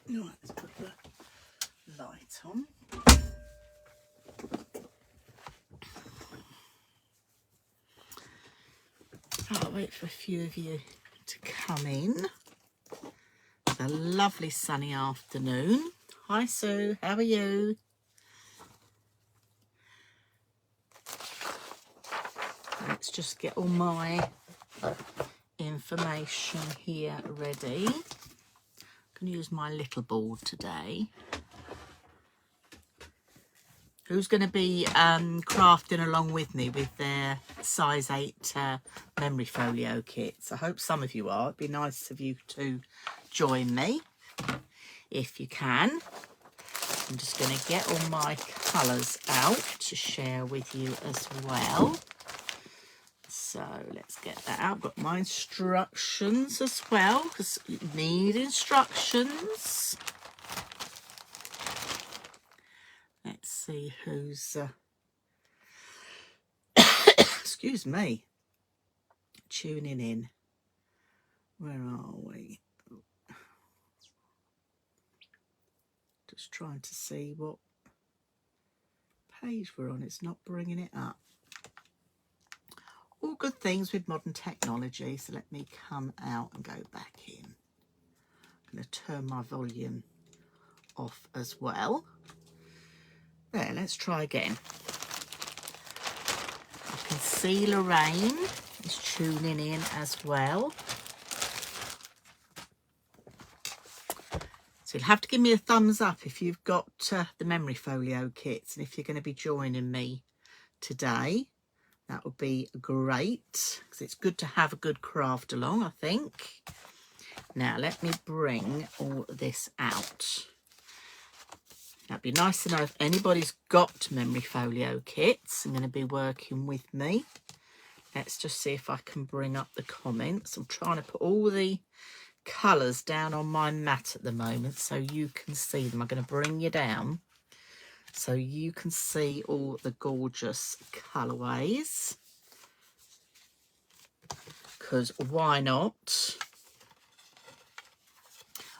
Right, let's put the light on. I'll wait for a few of you to come in. It's a lovely sunny afternoon. Hi Sue, how are you? Let's just get all my information here ready. I'm going to use my little board today. Who's going to be crafting along with me with their size 8 Memory Folio kits? I hope some of you are. It'd be nice of you to join me if you can. I'm just going to get all my colours out to share with you as well. So let's get that out. I've got my instructions as well, because you need instructions. Let's see who's, excuse me, tuning in. Where are we? Just trying to see what page we're on. It's not bringing it up. All good things with modern technology. So let me come out and go back in. I'm going to turn my volume off as well. There, let's try again. I can see Lorraine is tuning in as well. So you'll have to give me a thumbs up if you've got the Memory Folio kits and if you're going to be joining me today. That would be great, because it's good to have a good craft along, I think. Now, let me bring all this out. That'd be nice to know if anybody's got Memory Folio kits and going to be working with me. Let's just see if I can bring up the comments. I'm trying to put all the colours down on my mat at the moment so you can see them. I'm going to bring you down so you can see all the gorgeous colourways. Because why not?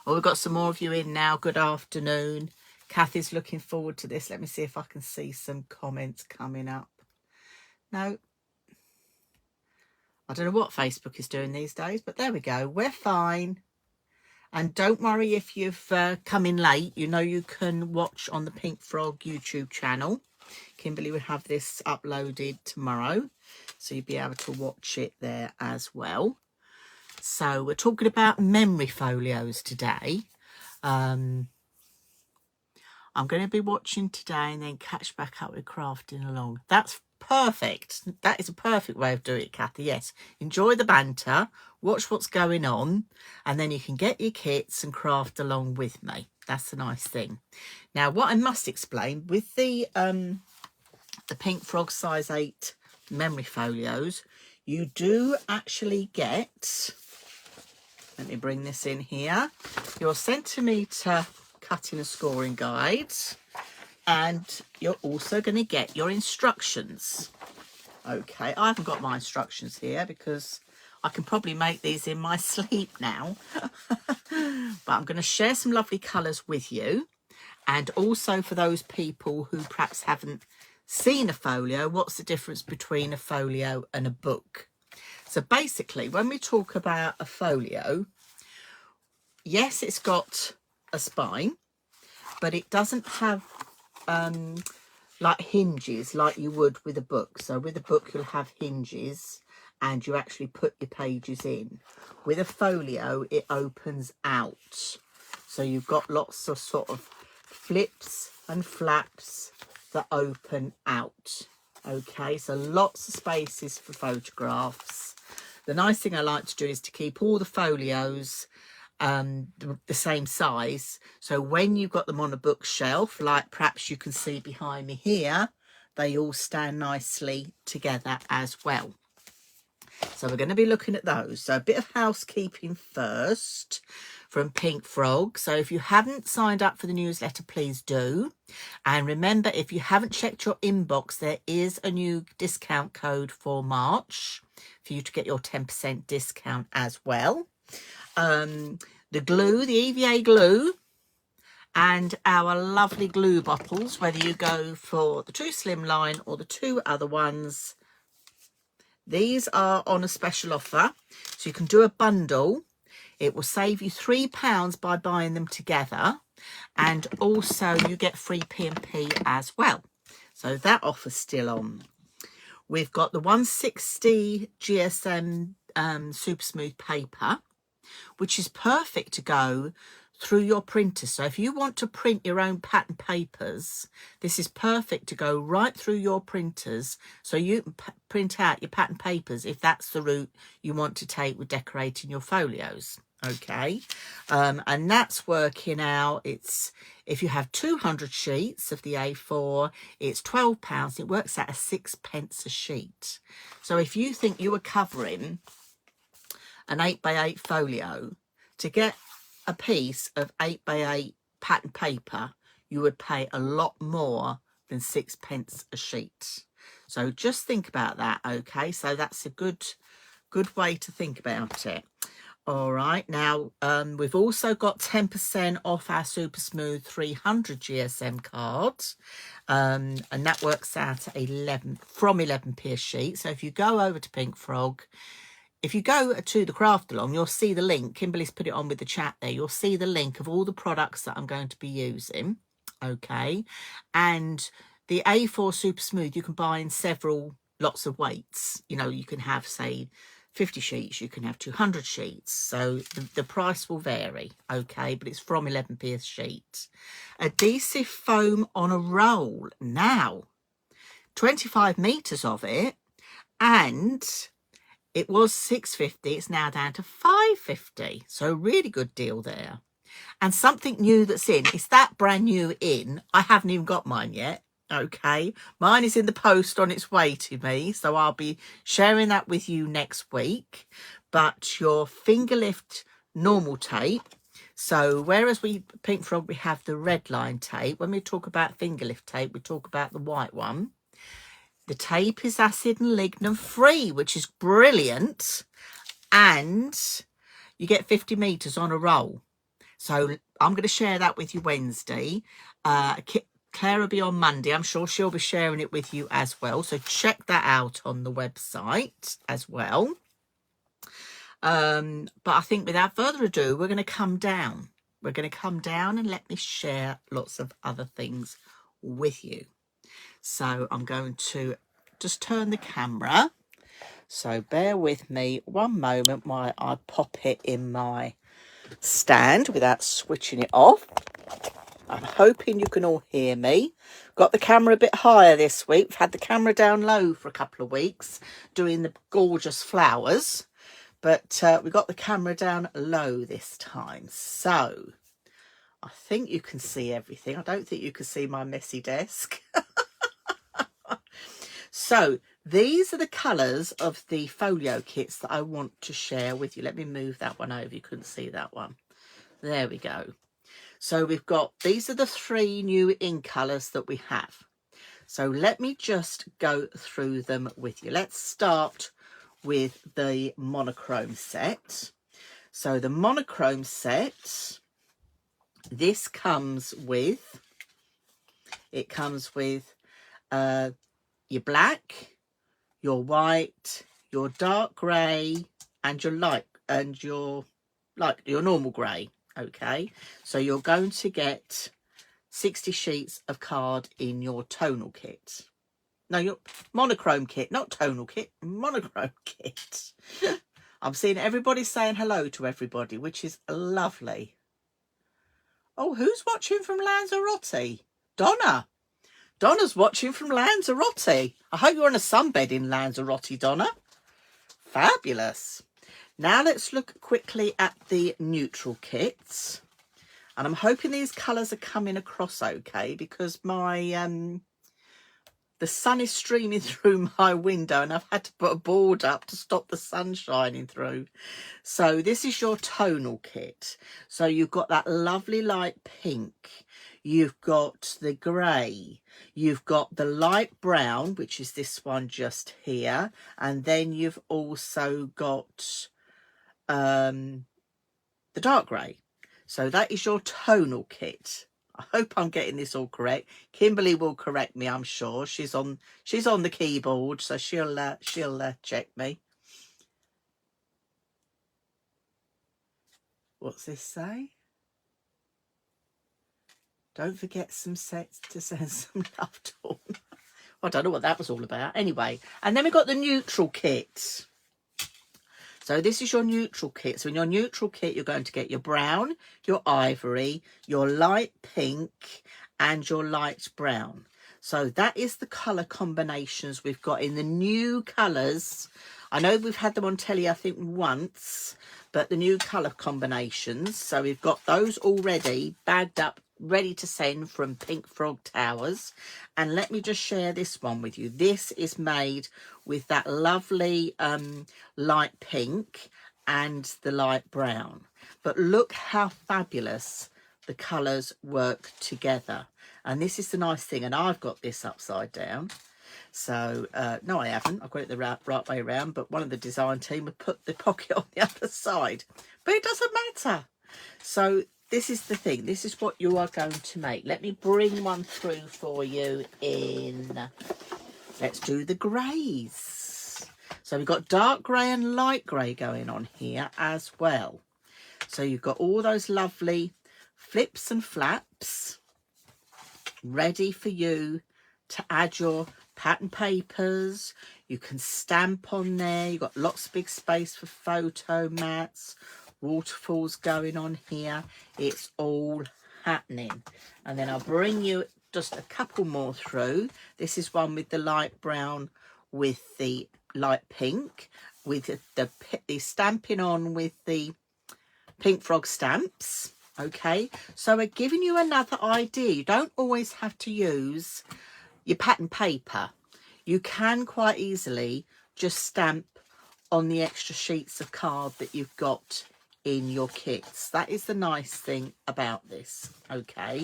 Oh, we've got some more of you in now. Good afternoon. Kathy's looking forward to this. Let me see if I can see some comments coming up. No. I don't know what Facebook is doing these days, but there we go. We're fine. And don't worry if you've come in late. You know you can watch on the Pink Frog YouTube channel. Kimberly will have this uploaded tomorrow, so you'll be able to watch it there as well. So we're talking about memory folios today. I'm going to be watching today and then catch back up with crafting along. That's perfect. That is a perfect way of doing it, Kathy. Yes, enjoy the banter, watch what's going on, and then you can get your kits and craft along with me. That's a nice thing. Now, what I must explain with the Pink Frog size 8 Memory Folios, you do actually get, let me bring this in here, your centimetre cutting and scoring guides, and you're also going to get your instructions. Okay, I haven't got my instructions here because I can probably make these in my sleep now. But I'm going to share some lovely colours with you, and also for those people who perhaps haven't seen a folio, what's the difference between a folio and a book? So basically, when we talk about a folio, yes, it's got a spine, but it doesn't have like hinges like you would with a book. So with a book you'll have hinges and you actually put your pages in. With a folio it opens out, so you've got lots of sort of flips and flaps that open out. Okay, so lots of spaces for photographs. The nice thing I like to do is to keep all the folios the same size, so when you've got them on a bookshelf, like perhaps you can see behind me here, they all stand nicely together as well. So we're going to be looking at those. So a bit of housekeeping first from Pink Frog. So if you haven't signed up for the newsletter, please do. And remember, if you haven't checked your inbox, there is a new discount code for March for you to get your 10% discount as well. The glue, the EVA glue, And our lovely glue bottles, whether you go for the 2 slimline or the 2 other ones, these are on a special offer. So you can do a bundle. It will save you £3 by buying them together. And also you get free P&P as well. So that offer's still on. We've got the 160 GSM super smooth paper, which is perfect to go through your printer. So if you want to print your own pattern papers, this is perfect to go right through your printers, so you can print out your pattern papers if that's the route you want to take with decorating your folios. Okay, and that's working out. It's, if you have 200 sheets of the A4, it's £12. It works out at 6p a sheet. So if you think you were covering an 8x8 folio, to get a piece of 8x8 pattern paper, you would pay a lot more than 6p a sheet. So just think about that. Okay, so that's a good way to think about it. All right, now we've also got 10% off our super smooth 300 GSM cards, and that works out at 11p a sheet. So if you go over to Pink Frog, if you go to the craft along, you'll see the link. Kimberly's put it on with the chat there. You'll see the link of all the products that I'm going to be using. Okay. And the A4 super smooth, you can buy in lots of weights. You know, you can have, say, 50 sheets, you can have 200 sheets. So the price will vary. Okay. But it's from 11p a sheet. Adhesive foam on a roll. Now, 25 meters of it, and it was £6.50, it's now down to £5.50. So really good deal there. And something new that's in, it's that brand new in. I haven't even got mine yet. Okay, mine is in the post on its way to me, so I'll be sharing that with you next week. But your finger lift normal tape. So whereas Pink Frog, we have the red line tape. When we talk about finger lift tape, we talk about the white one. The tape is acid and lignin free, which is brilliant. And you get 50 meters on a roll. So I'm going to share that with you Wednesday. Claire will be on Monday. I'm sure she'll be sharing it with you as well. So check that out on the website as well. But I think without further ado, we're going to come down. We're going to come down and let me share lots of other things with you. So I'm going to just turn the camera. So bear with me one moment while I pop it in my stand without switching it off. I'm hoping you can all hear me. Got the camera a bit higher this week. We've had the camera down low for a couple of weeks doing the gorgeous flowers. But we got the camera down low this time. So I think you can see everything. I don't think you can see my messy desk. So these are the colours of the folio kits that I want to share with you. Let me move that one over. You couldn't see that one. There we go. So we've got, these are the 3 new ink colours that we have. So let me just go through them with you. Let's start with the monochrome set. So the monochrome set, this comes with, it comes with your black, your white, your dark grey, and your light, and your normal grey. Okay, so you're going to get 60 sheets of card in your tonal kit. No, your monochrome kit, not tonal kit, monochrome kit. I'm seeing everybody saying hello to everybody, which is lovely. Oh, who's watching from Lanzarote? Donna. Donna's watching from Lanzarote. I hope you're on a sunbed in Lanzarote, Donna. Fabulous. Now let's look quickly at the neutral kits. And I'm hoping these colours are coming across okay, because my the sun is streaming through my window and I've had to put a board up to stop the sun shining through. So this is your tonal kit. So you've got that lovely light pink. You've got the grey. You've got the light brown, which is this one just here. And then you've also got the dark grey. So that is your tonal kit. I hope I'm getting this all correct. Kimberly will correct me, I'm sure. She's on the keyboard, so she'll check me. What's this say? Don't forget some sets to send some love to. I don't know what that was all about. Anyway, and then we've got the neutral kit. So this is your neutral kit. So in your neutral kit, you're going to get your brown, your ivory, your light pink, and your light brown. So that is the colour combinations we've got in the new colours. I know we've had them on telly, I think, once, but the new colour combinations. So we've got those already bagged up, ready to send from Pink Frog Towers. And let me just share this one with you. This is made with that lovely light pink and the light brown. But look how fabulous the colours work together. And this is the nice thing. And I've got this upside down. So, no, I haven't. I've got it the right way around. But one of the design team would put the pocket on the other side. But it doesn't matter. So this is the thing. This is what you are going to make. Let me bring one through for you in... Let's do the greys. So we've got dark grey and light grey going on here as well. So you've got all those lovely flips and flaps ready for you to add your pattern papers. You can stamp on there. You've got lots of big space for photo mats, waterfalls going on here. It's all happening. And then I'll bring you just a couple more through. This is one with the light brown with the light pink, with the stamping on with the Pink Frog stamps. Okay, so we're giving you another idea. You don't always have to use your pattern paper. You can quite easily just stamp on the extra sheets of card that you've got in your kits. That is the nice thing about this. Okay,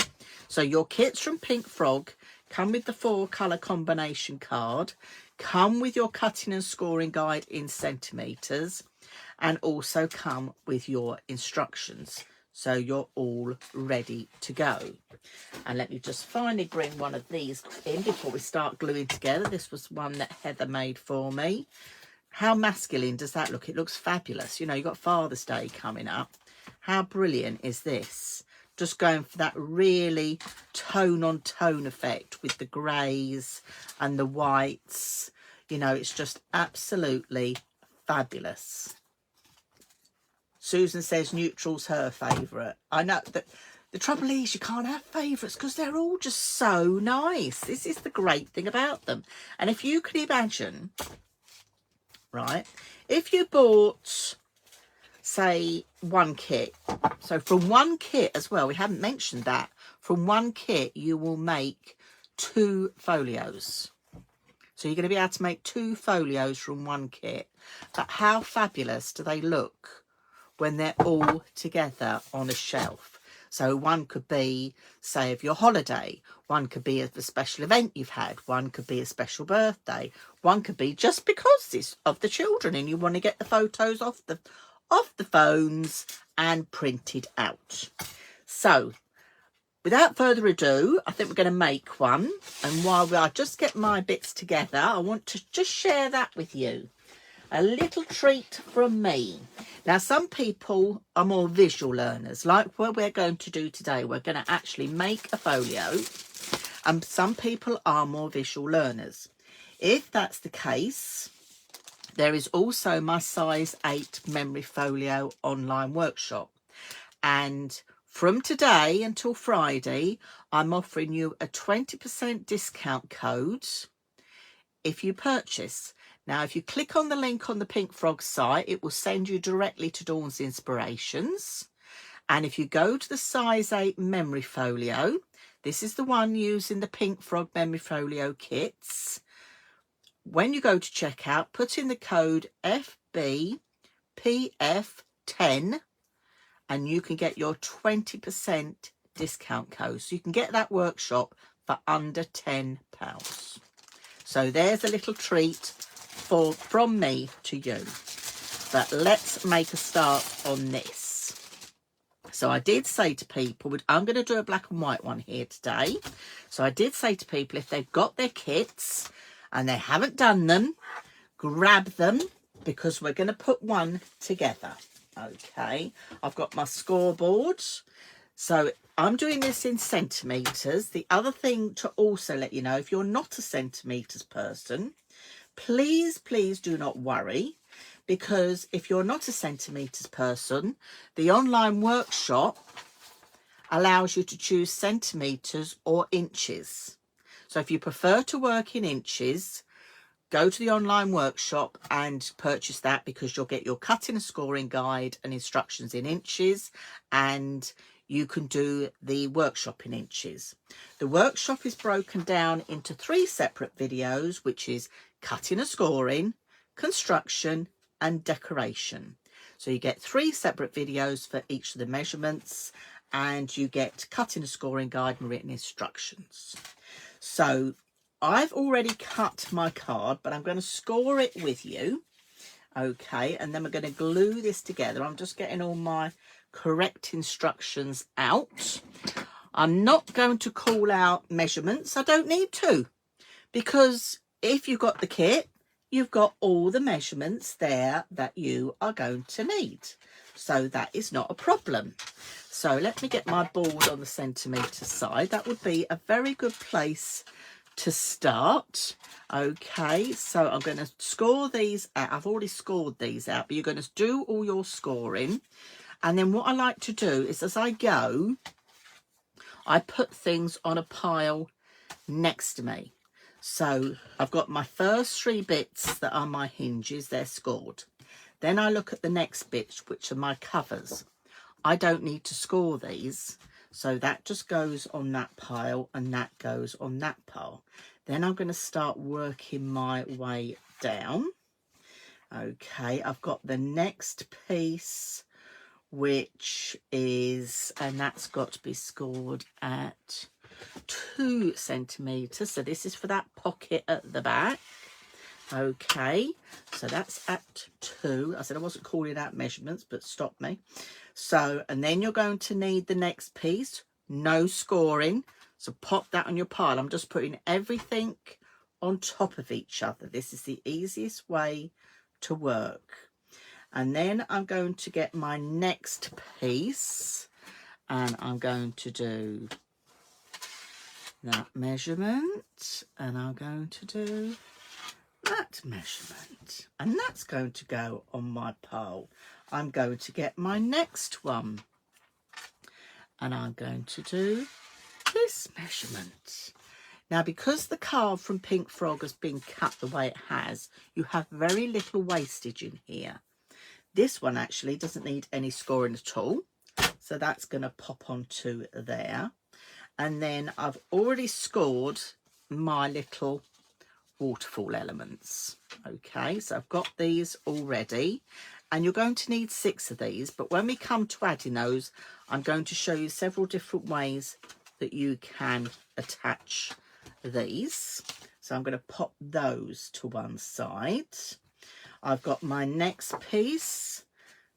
so your kits from Pink Frog come with the 4 colour combination card, come with your cutting and scoring guide in centimetres, and also come with your instructions. So you're all ready to go. And let me just finally bring one of these in before we start gluing together. This was one that Heather made for me. How masculine does that look? It looks fabulous. You know, you've got Father's Day coming up. How brilliant is this? Just going for that really tone-on-tone effect with the greys and the whites. You know, it's just absolutely fabulous. Susan says neutral's her favourite. I know that the trouble is you can't have favourites because they're all just so nice. This is the great thing about them. And if you can imagine, right, if you bought, say, one kit. So from one kit as well, we haven't mentioned that. From one kit, you will make 2 folios. So you're going to be able to make 2 folios from one kit. But how fabulous do they look when they're all together on a shelf? So one could be, say, of your holiday. One could be of a special event you've had. One could be a special birthday. One could be just because it's of the children and you want to get the photos off the phones and printed out. So without further ado, I think we're going to make one. And while I just get my bits together, I want to just share that with you. A little treat from me. Now, some people are more visual learners, like what we're going to do today. We're going to actually make a folio, and some people are more visual learners. If that's the case, there is also my size 8 Memory Folio online workshop. And from today until Friday, I'm offering you a 20% discount code if you purchase. Now, if you click on the link on the Pink Frog site, it will send you directly to Dawn's Inspirations. And if you go to the size 8 Memory Folio, this is the one using the Pink Frog Memory Folio kits. When you go to checkout, put in the code FBPF10 and you can get your 20% discount code. So you can get that workshop for under £10. So there's a little treat from me to you. But let's make a start on this. So I did say to people, I'm going to do a black and white one here today. So I did say to people, if they've got their kits and they haven't done them, grab them, because we're going to put one together. Okay, I've got my scoreboard. So I'm doing this in centimetres. The other thing to also let you know, if you're not a centimetres person, please do not worry, because if you're not a centimetres person, the online workshop allows you to choose centimetres or inches. So if you prefer to work in inches, go to the online workshop and purchase that, because you'll get your cutting and scoring guide and instructions in inches, and you can do the workshop in inches. The workshop is broken down into 3 separate videos, which is cutting and scoring, construction and decoration. So you get 3 separate videos for each of the measurements, and you get cutting and scoring guide and written instructions. So I've already cut my card, but I'm going to score it with you. Okay, and then we're going to glue this together. I'm just getting all my correct instructions out. I'm not going to call out measurements. I don't need to, because if you've got the kit, you've got all the measurements there that you are going to need. So that is not a problem. So let me get my board on the centimetre side. That would be a very good place to start. Okay, so I'm going to score these out. I've already scored these out, but you're going to do all your scoring. And then what I like to do is, as I go, I put things on a pile next to me. So I've got my first 3 bits that are my hinges, they're scored. Then I look at the next bits, which are my covers. I don't need to score these, so that just goes on that pile and that goes on that pile. Then I'm going to start working my way down. Okay, I've got the next piece, which is, and that's got to be scored at 2 centimetres. So this is for that pocket at the back. Okay, so that's at 2. I said I wasn't calling out measurements, but stop me. So, and then you're going to need the next piece, no scoring. So pop that on your pile. I'm just putting everything on top of each other. This is the easiest way to work. And then I'm going to get my next piece, and I'm going to do that measurement, and I'm going to do that measurement, and that's going to go on my pile. I'm going to get my next one, and I'm going to do this measurement. Now, because the card from Pink Frog has been cut the way it has, you have very little wastage in here. This one actually doesn't need any scoring at all, so that's going to pop onto there. And then I've already scored my little waterfall elements. Okay, so I've got these already, and you're going to need 6 of these, but when we come to adding those, I'm going to show you several different ways that you can attach these. So I'm going to pop those to one side. I've got my next piece.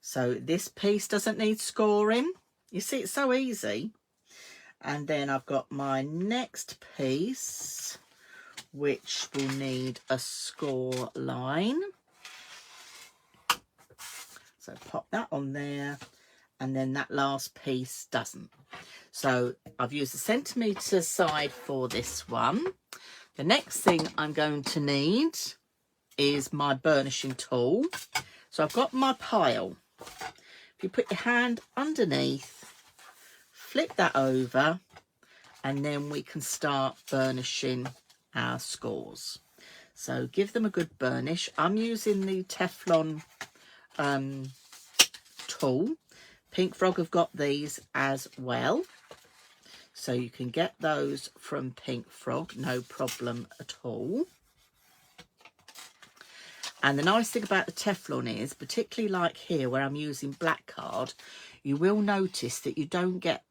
So this piece doesn't need scoring. You see, it's so easy. And then I've got my next piece, which will need a score line. So pop that on there, and then that last piece doesn't. So I've used the centimetre side for this one. The next thing I'm going to need is my burnishing tool. So I've got my pile. If you put your hand underneath, flip that over, and then we can start burnishing our scores. So give them a good burnish. I'm using the Teflon tool. Pink Frog have got these as well, so you can get those from Pink Frog, no problem at all. And the nice thing about the Teflon is, particularly like here where I'm using black card, you will notice that you don't get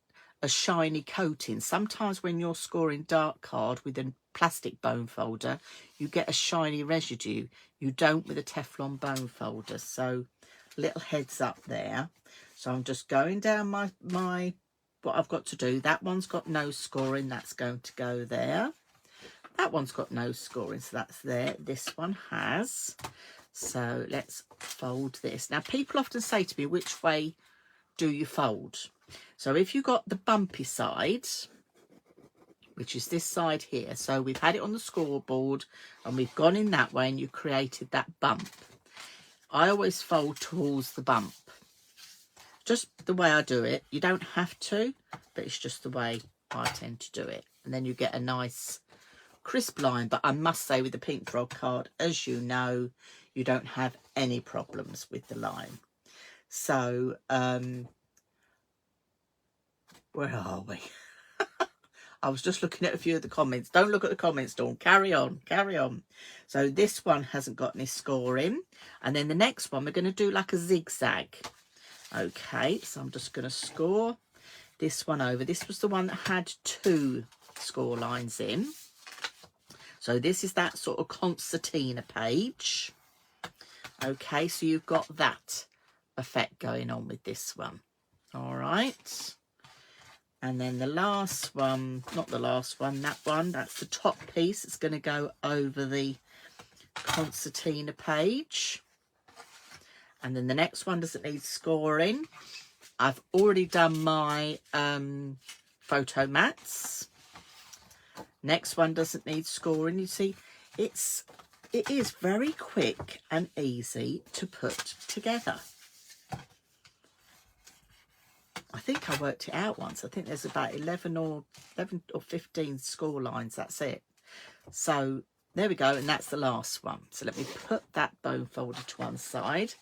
a shiny coating. Sometimes when you're scoring dark card with a plastic bone folder, you get a shiny residue. You don't with a Teflon bone folder. So little heads up there. So I'm just going down my what I've got to do. That one's got no scoring, that's going to go there. That one's got no scoring, so that's there. This one has. So let's fold this. Now, people often say to me, which way do you fold? So if you got the bumpy side, which is this side here, so we've had it on the scoreboard and we've gone in that way and you created that bump. I always fold towards the bump. Just the way I do it. You don't have to, but it's just the way I tend to do it. And then you get a nice crisp line. But I must say, with the pink frog card, as you know, you don't have any problems with the line. So where are we? I was just looking at a few of the comments. Don't look at the comments, Dawn. Carry on, carry on. So this one hasn't got any scoring. And then the next one, we're going to do like a zigzag. Okay, so I'm just going to score this one over. This was the one that had 2 score lines in. So this is that sort of concertina page. Okay, so you've got that effect going on with this one. All right. And then the last one, not the last one, that one, that's the top piece. It's going to go over the concertina page. And then the next one doesn't need scoring. I've already done my photo mats. Next one doesn't need scoring. You see, it is very quick and easy to put together. I think I worked it out once. I think there's about 11 or 15 score lines. That's it. So there we go. And that's the last one. So let me put that bone folder to one side.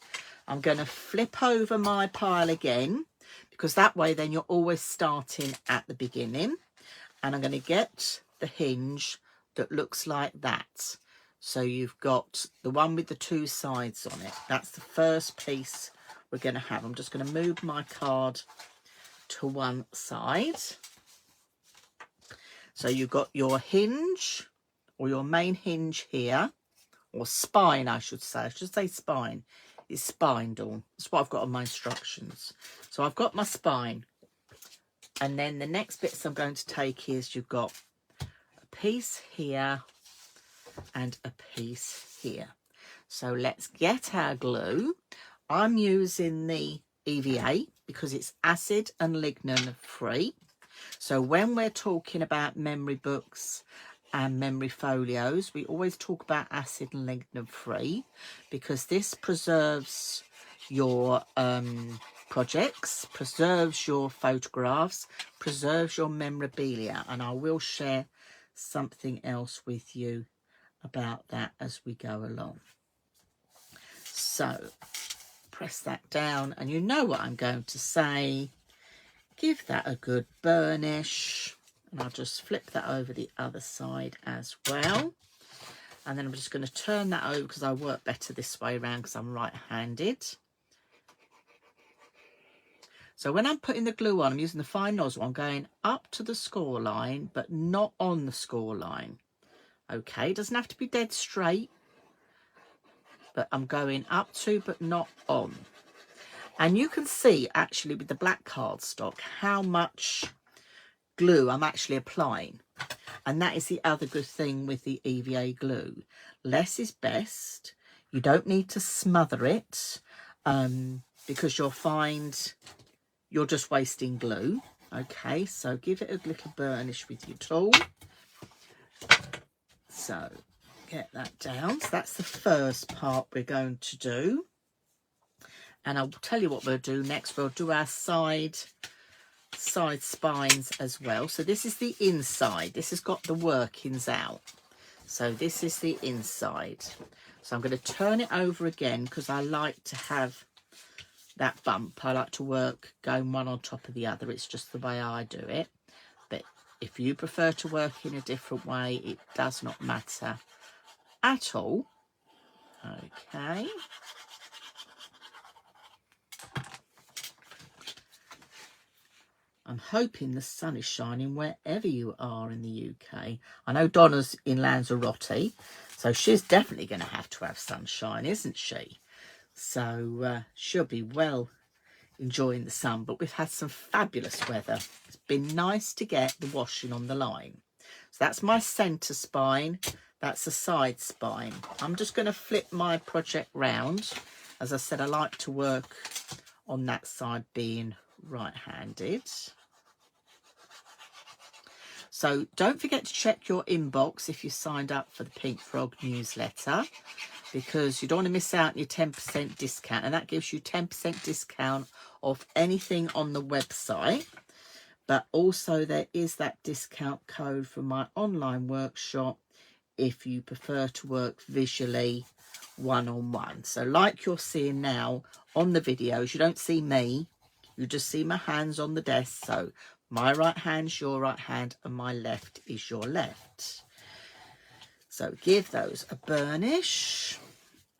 I'm going to flip over my pile again, because that way then you're always starting at the beginning. And I'm going to get the hinge that looks like that. So you've got the one with the 2 sides on it. That's the first piece we're going to have. I'm just going to move my card to one side. So you've got your hinge, or your main hinge here, or spine, I should say. I should say spine. It's spine, Dawn. That's what I've got on my instructions. So I've got my spine. And then the next bits I'm going to take is you've got a piece here and a piece here. So let's get our glue. I'm using the EVA because it's acid and lignin free. So when we're talking about memory books and memory folios, we always talk about acid and lignin free, because this preserves your projects, preserves your photographs, preserves your memorabilia. And I will share something else with you about that as we go along. So press that down, and you know what I'm going to say. Give that a good burnish, and I'll just flip that over the other side as well. And then I'm just going to turn that over, because I work better this way around because I'm right-handed. So when I'm putting the glue on, I'm using the fine nozzle. I'm going up to the score line, but not on the score line. Okay, it doesn't have to be dead straight, but I'm going up to, but not on. And you can see actually with the black cardstock how much glue I'm actually applying. And that is the other good thing with the EVA glue. Less is best. You don't need to smother it, because you'll find you're just wasting glue. Okay, so give it a little burnish with your tool. So get that down. So that's the first part we're going to do. And I'll tell you what we'll do next. We'll do our side spines as well. So this is the inside. This has got the workings out. So this is the inside. So I'm going to turn it over again, because I like to have that bump. I like to work going one on top of the other. It's just the way I do it. But if you prefer to work in a different way, it does not matter at all. Okay. I'm hoping the sun is shining wherever you are in the UK. I know Donna's in Lanzarote, so she's definitely going to have sunshine, isn't she? So she'll be well enjoying the sun, but we've had some fabulous weather. It's been nice to get the washing on the line. So that's my centre spine. That's the side spine. I'm just going to flip my project round. As I said, I like to work on that side being right-handed. So don't forget to check your inbox if you signed up for the Pink Frog newsletter, because you don't want to miss out on your 10% discount, and that gives you 10% discount off anything on the website. But also there is that discount code for my online workshop if you prefer to work visually one-on-one. So like you're seeing now on the videos, you don't see me, you just see my hands on the desk. So my right hand's your right hand and my left is your left. So give those a burnish.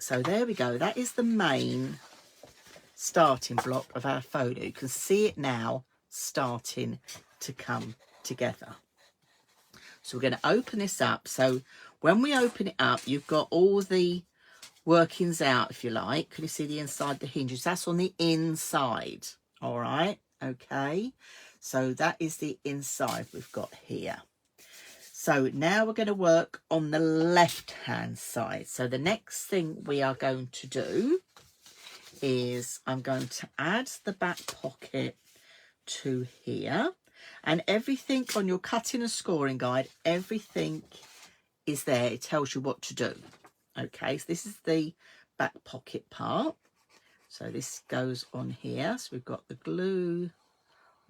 So there we go. That is the main starting block of our folio. You can see it now starting to come together. So we're going to open this up. So when we open it up, you've got all the workings out, if you like. Can you see the inside, the hinges? That's on the inside. All right. Okay. So that is the inside we've got here. So now we're going to work on the left hand side. So the next thing we are going to do is I'm going to add the back pocket to here, and everything on your cutting and scoring guide, everything is there. It tells you what to do. Okay, so this is the back pocket part. So this goes on here. So we've got the glue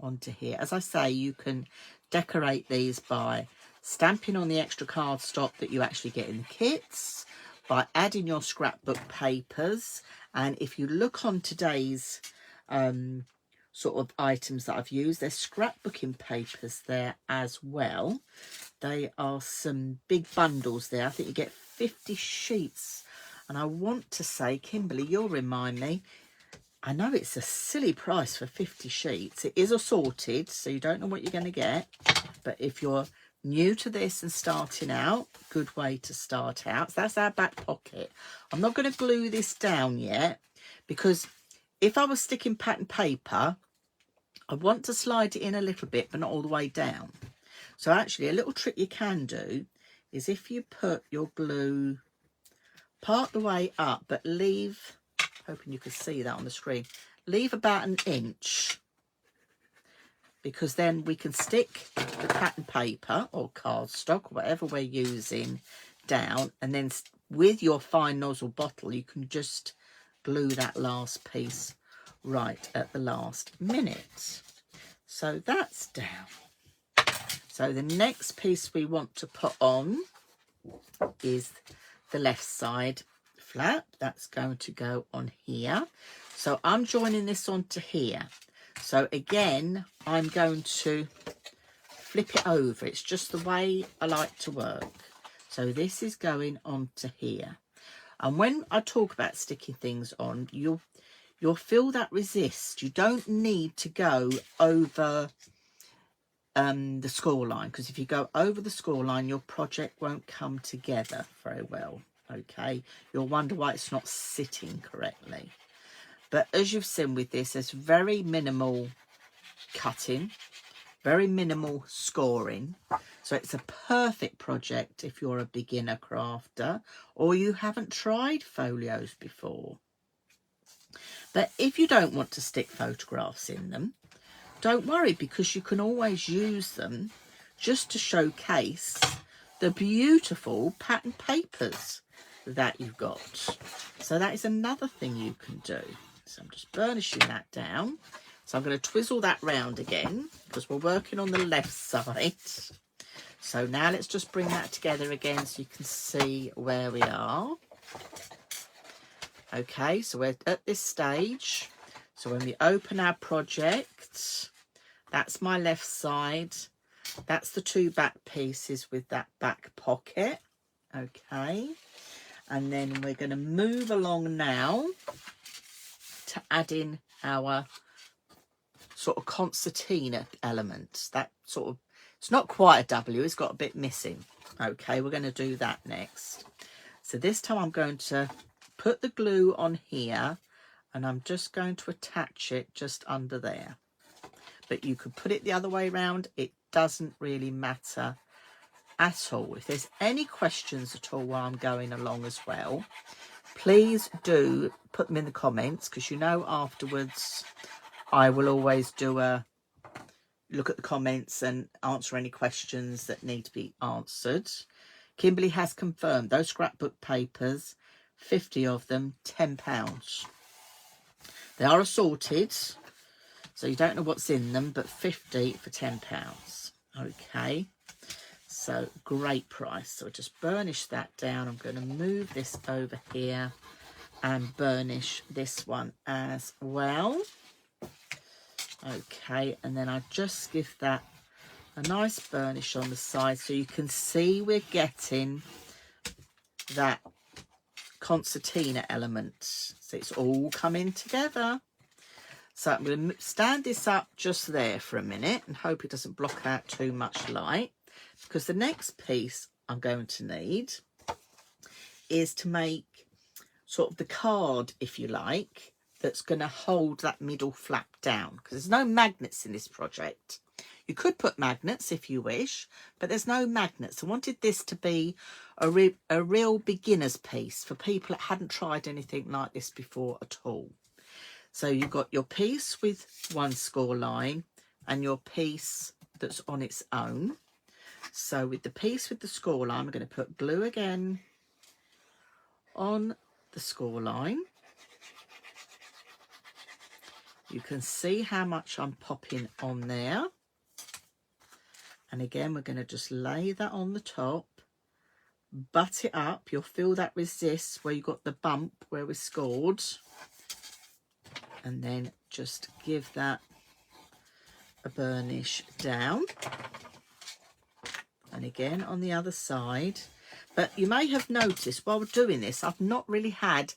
onto here. As I say, you can decorate these by stamping on the extra cardstock that you actually get in the kits, by adding your scrapbook papers. And if you look on today's sort of items that I've used, there's scrapbooking papers there as well. They are some big bundles there. I think you get 50 sheets. And I want to say, Kimberly, you'll remind me, I know it's a silly price for 50 sheets. It is assorted, so you don't know what you're going to get. But if you're new to this and starting out, good way to start out. So that's our back pocket. I'm not going to glue this down yet, because if I was sticking pattern paper, I want to slide it in a little bit, but not all the way down. So actually, a little trick you can do is if you put your glue part the way up, but leave, hoping you can see that on the screen, leave about an inch, because then we can stick the pattern paper or cardstock, whatever we're using, down, and then with your fine nozzle bottle, you can just glue that last piece right at the last minute. So that's down. So the next piece we want to put on is the left side flap. That's going to go on here. So I'm joining this onto here. So again, I'm going to flip it over. It's just the way I like to work. So this is going onto here. And when I talk about sticking things on, you'll feel that resist. You don't need to go over the score line, because if you go over the score line, your project won't come together very well. Okay, you'll wonder why it's not sitting correctly. But as you've seen with this, there's very minimal cutting, very minimal scoring. So it's a perfect project if you're a beginner crafter or you haven't tried folios before. But if you don't want to stick photographs in them, don't worry, because you can always use them just to showcase the beautiful pattern papers that you've got. So that is another thing you can do. So I'm just burnishing that down. So I'm going to twizzle that round again, because we're working on the left side. So now let's just bring that together again so you can see where we are. Okay, so we're at this stage. So when we open our project, that's my left side. That's the two back pieces with that back pocket. Okay, and then we're going to move along now to add in our sort of concertina element. That sort of, it's not quite a W, it's got a bit missing. Okay, we're going to do that next. So this time I'm going to put the glue on here and I'm just going to attach it just under there. But you could put it the other way around. It doesn't really matter at all. If there's any questions at all while I'm going along as well, please do put them in the comments, because you know afterwards I will always do a look at the comments and answer any questions that need to be answered. Kimberly has confirmed those scrapbook papers, 50 of them, £10. They are assorted, so you don't know what's in them, but 50 for £10. Okay, so great price. So just burnish that down. I'm going to move this over here and burnish this one as well. Okay, and then I just give that a nice burnish on the side, so you can see we're getting that concertina element. So it's all coming together. So I'm going to stand this up just there for a minute and hope it doesn't block out too much light, because the next piece I'm going to need is to make sort of the card, if you like, that's going to hold that middle flap down, because there's no magnets in this project. You could put magnets if you wish, but there's no magnets. I wanted this to be a real beginner's piece for people that hadn't tried anything like this before at all. So you've got your piece with one score line and your piece that's on its own. So with the piece with the score line, I'm going to put glue again on the score line. You can see how much I'm popping on there. And again, we're going to just lay that on the top, butt it up. You'll feel that resist where you got the bump where we scored. And then just give that a burnish down. And again on the other side. But you may have noticed while we're doing this, I've not really had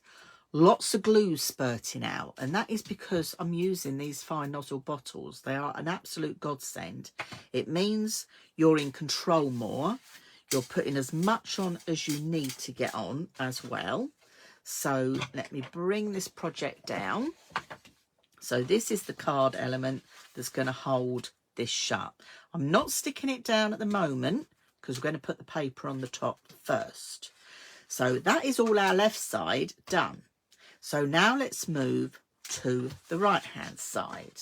lots of glue spurting out, and that is because I'm using these fine nozzle bottles. They are an absolute godsend. It means you're in control more. You're putting as much on as you need to get on as well. So let me bring this project down. So this is the card element that's going to hold this shut. I'm not sticking it down at the moment because we're going to put the paper on the top first. So that is all our left side done. So now let's move to the right hand side.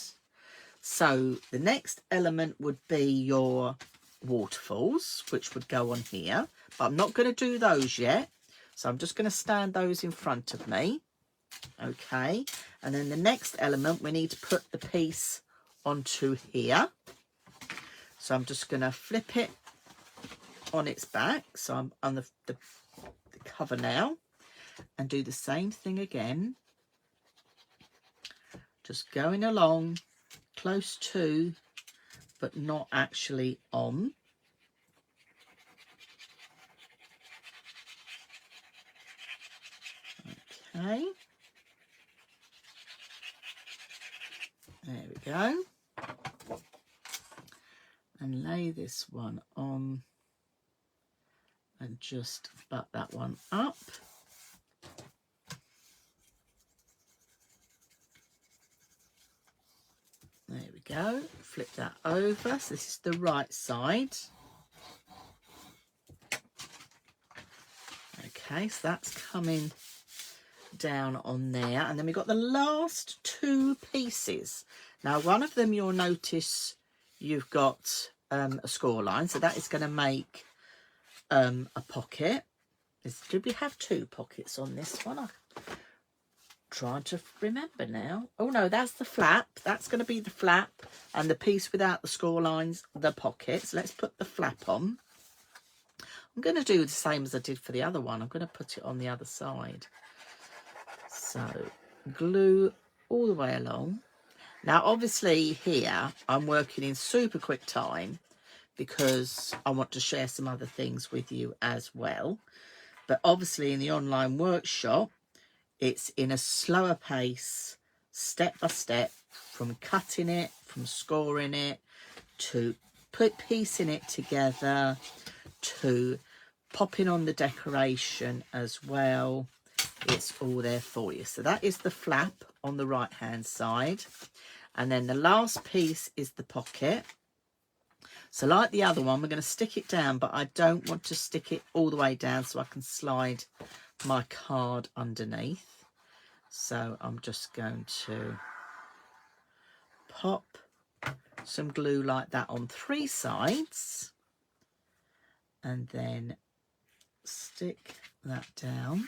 So the next element would be your waterfalls, which would go on here, but I'm not going to do those yet. So I'm just going to stand those in front of me. Okay, and then the next element, we need to put the piece onto here. So I'm just going to flip it on its back. So I'm on the cover now, and do the same thing again, just going along close to but not actually on. Okay, there we go, and lay this one on and just butt that one up. There we go, flip that over. So this is the right side. Okay, so that's coming down on there. And then we've got the last two pieces. Now, one of them you'll notice you've got a score line. So that is going to make a pocket. Did we have two pockets on this one? I'm trying to remember now. Oh no, that's the flap. That's going to be the flap, and the piece without the score lines, the pockets. Let's put the flap on. I'm going to do the same as I did for the other one. I'm going to put it on the other side. So glue all the way along. Now obviously here I'm working in super quick time because I want to share some other things with you as well. But obviously in the online workshop, it's in a slower pace, step by step, from cutting it, from scoring it, to piecing it together, to popping on the decoration as well, it's all there for you. So that is the flap on the right hand side, and then the last piece is the pocket. So like the other one, we're going to stick it down, but I don't want to stick it all the way down so I can slide my card underneath. So I'm just going to pop some glue like that on 3 sides and then stick that down.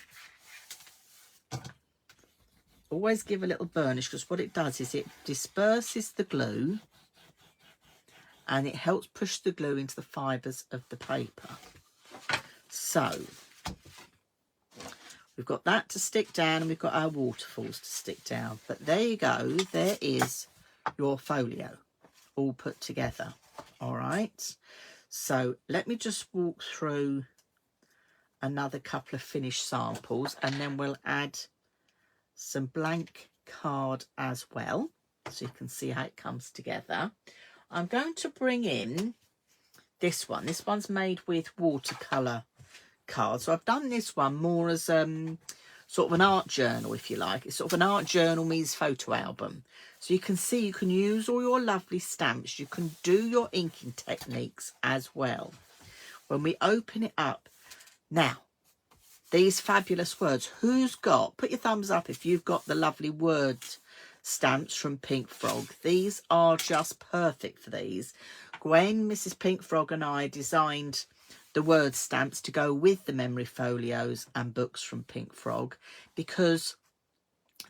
Always give a little burnish, because what it does is it disperses the glue and it helps push the glue into the fibres of the paper. So we've got that to stick down and we've got our waterfalls to stick down. But there you go, there is your folio all put together. All right, so let me just walk through another couple of finished samples and then we'll add some blank card as well, so you can see how it comes together. I'm going to bring in this one. This one's made with watercolour cards. So I've done this one more as sort of an art journal, if you like. It's sort of an art journal meets photo album. So you can see you can use all your lovely stamps. You can do your inking techniques as well. When we open it up, now, these fabulous words, who's got, put your thumbs up if you've got the lovely word stamps from Pink Frog. These are just perfect for these. Gwen, Mrs. Pink Frog and I designed the word stamps to go with the memory folios and books from Pink Frog because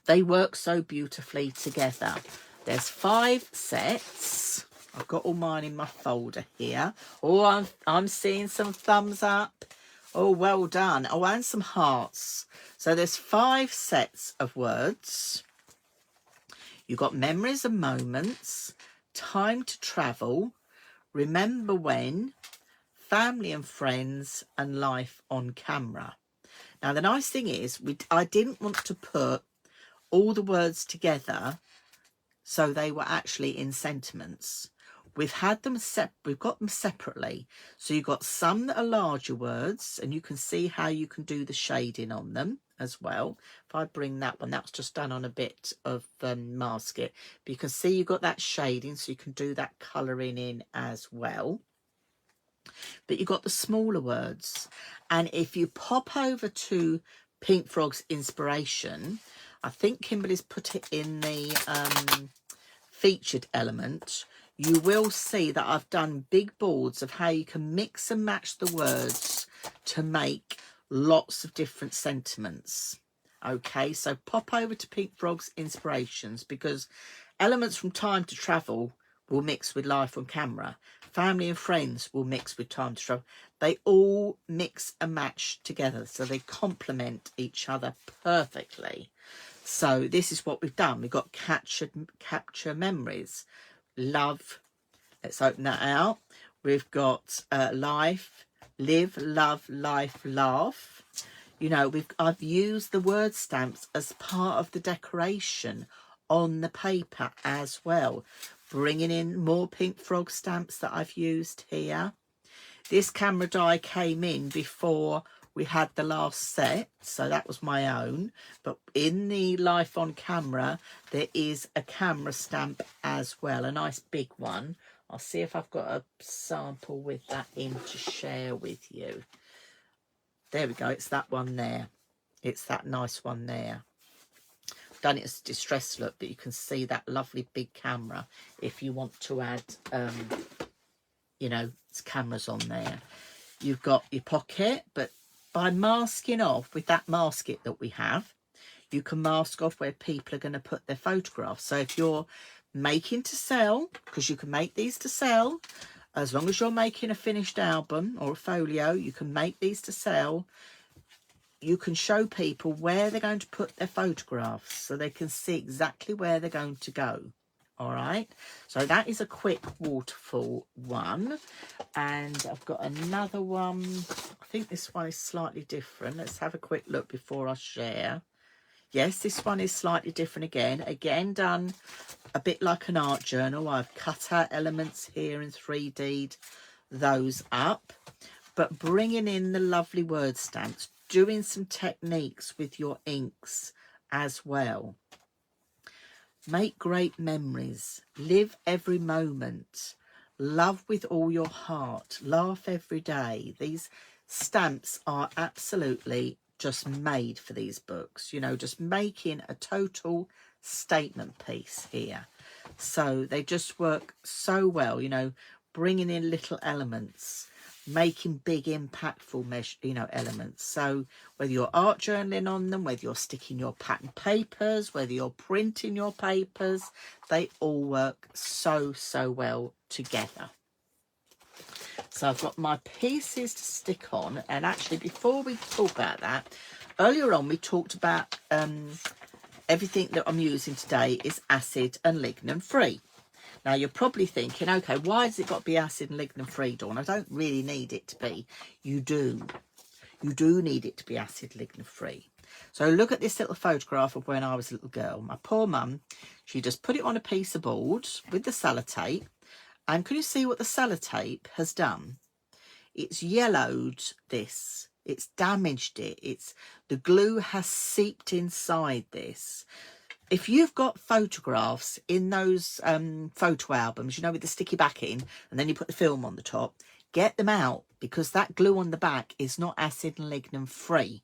they work so beautifully together. There's 5 sets. I've got all mine in my folder here. Oh, I'm seeing some thumbs up. Oh, well done. Oh, and some hearts. So there's 5 sets of words. You've got memories and moments, time to travel, remember when, family and friends, and life on camera. Now, the nice thing is I didn't want to put all the words together so they were actually in sentiments. We've got them separately. So you've got some that are larger words, and you can see how you can do the shading on them as well. If I bring that one, that's just done on a bit of masking. But you can see you've got that shading, so you can do that colouring in as well. But you've got the smaller words. And if you pop over to Pink Frog's inspiration, I think Kimberly's put it in the featured element, you will see that I've done big boards of how you can mix and match the words to make lots of different sentiments. Okay, so pop over to Pink Frog's inspirations, because elements from time to travel will mix with life on camera. Family and friends will mix with time to travel. They all mix and match together, so they complement each other perfectly. So this is what we've done. We've got capture memories, love. Let's open that out. We've got life, live, love, life, laugh. You know, I've used the word stamps as part of the decoration on the paper as well, bringing in more Pink Frog stamps that I've used here. This camera die came in before we had the last set, so that was my own. But in the life on camera, there is a camera stamp as well, a nice big one. I'll see if I've got a sample with that in to share with you. There we go, it's that one there. It's that nice one there. I've done it as a distress look, but you can see that lovely big camera if you want to add, you know, cameras on there. You've got your pocket, but by masking off with that mask it that we have, you can mask off where people are going to put their photographs. So if you're making to sell, because you can make these to sell, as long as you're making a finished album or a folio, you can make these to sell. You can show people where they're going to put their photographs so they can see exactly where they're going to go. All right, so that is a quick waterfall one. And I've got another one. I think this one is slightly different. Let's have a quick look before I share. Yes, this one is slightly different again done a bit like an art journal. I've cut out elements here and 3D'd those up, but bringing in the lovely word stamps doing some techniques with your inks as well. Make great memories, live every moment, love with all your heart, laugh every day. These stamps are absolutely just made for these books, you know, just making a total statement piece here. So they just work so well, you know, bringing in little elements, making big impactful elements. So whether you're art journaling on them, whether you're sticking your pattern papers, whether you're printing your papers, they all work so well together. So I've got my pieces to stick on, and actually before we talk about that, earlier on we talked about everything that I'm using today is acid and lignin free. Now, you're probably thinking, okay, why has it got to be acid and lignin free, Dawn? I don't really need it to be. You do. You do need it to be acid lignin free. So look at this little photograph of when I was a little girl. My poor mum, she just put it on a piece of board with the sellotape. And can you see what the sellotape has done? It's yellowed this. It's damaged it. The glue has seeped inside this. If you've got photographs in those photo albums, you know, with the sticky backing, and then you put the film on the top, get them out, because that glue on the back is not acid and lignin free.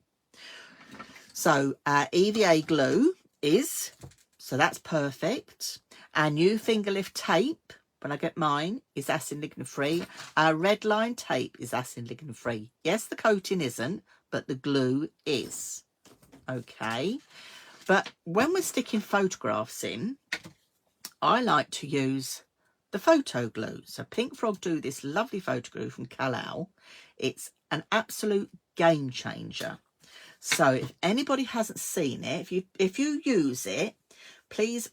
So EVA glue is, so that's perfect. Our new finger lift tape, when I get mine, is acid and lignin free. Our red line tape is acid and lignin free. Yes, the coating isn't, but the glue is. Okay. But when we're sticking photographs in, I like to use the photo glue. So Pink Frog do this lovely photo glue from Kalal. It's an absolute game changer. So if anybody hasn't seen it, if you use it, please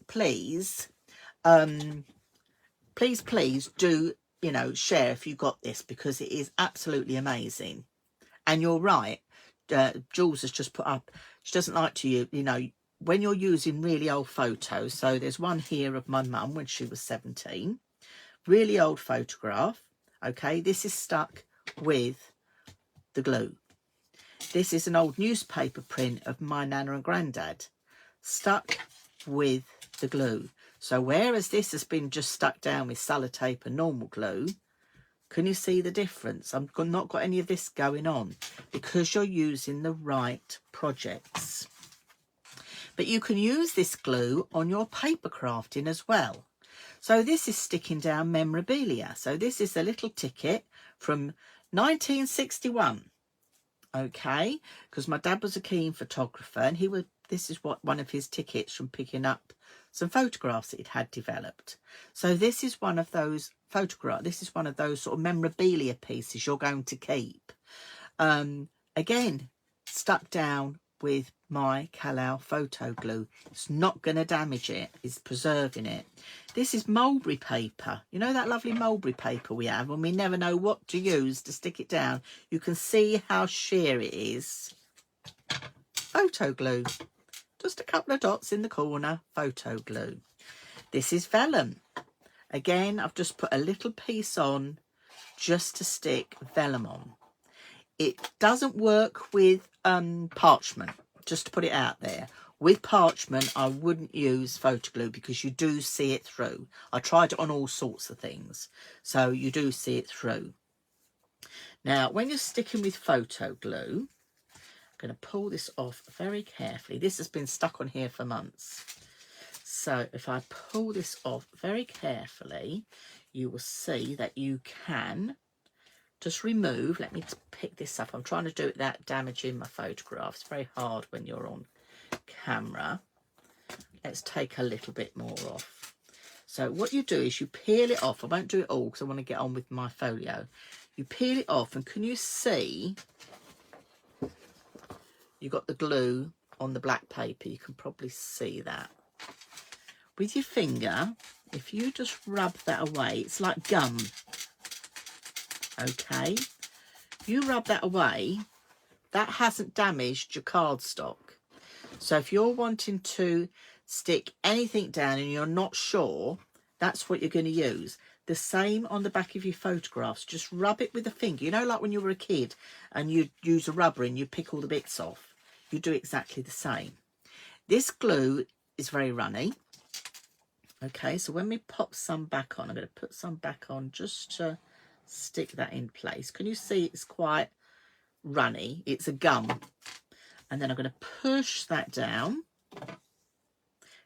do, you know, share if you got this, because it is absolutely amazing. And you're right, Jules has just put up, she doesn't like to use, you know, when you're using really old photos. So there's one here of my mum when she was 17, really old photograph. Okay, this is stuck with the glue. This is an old newspaper print of my nana and granddad, stuck with the glue. So whereas this has been just stuck down with sellotape and normal glue, can you see the difference? I've not got any of this going on, because you're using the right projects. But you can use this glue on your paper crafting as well. So this is sticking down memorabilia. So this is a little ticket from 1961. Okay, because my dad was a keen photographer, and this is one of his tickets from picking up some photographs that he'd had developed. So this is one of those photographs. This is one of those sort of memorabilia pieces you're going to keep. Again, stuck down with my Kalal photo glue. It's not going to damage it. It's preserving it. This is mulberry paper. You know that lovely mulberry paper we have when we never know what to use to stick it down? You can see how sheer it is. Photo glue. Just a couple of dots in the corner. Photo glue. This is vellum. Again, I've just put a little piece on just to stick vellum on. It doesn't work with parchment, just to put it out there. With parchment, I wouldn't use photo glue, because you do see it through. I tried it on all sorts of things, so you do see it through. Now, when you're sticking with photo glue, I'm going to pull this off very carefully. This has been stuck on here for months. So if I pull this off very carefully, you will see that you can just remove. Let me pick this up. I'm trying to do it without damaging my photograph. It's very hard when you're on camera. Let's take a little bit more off. So what you do is you peel it off. I won't do it all because I want to get on with my folio. You peel it off, and can you see you've got the glue on the black paper? You can probably see that. With your finger, if you just rub that away, it's like gum. Okay, you rub that away, that hasn't damaged your cardstock. So if you're wanting to stick anything down and you're not sure, that's what you're going to use. The same on the back of your photographs. Just rub it with a finger. You know, like when you were a kid and you use a rubber and you pick all the bits off. You do exactly the same. This glue is very runny. Okay, so when we pop some back on, I'm going to put some back on just to stick that in place. Can you see it's quite runny? It's a gum. And then I'm going to push that down.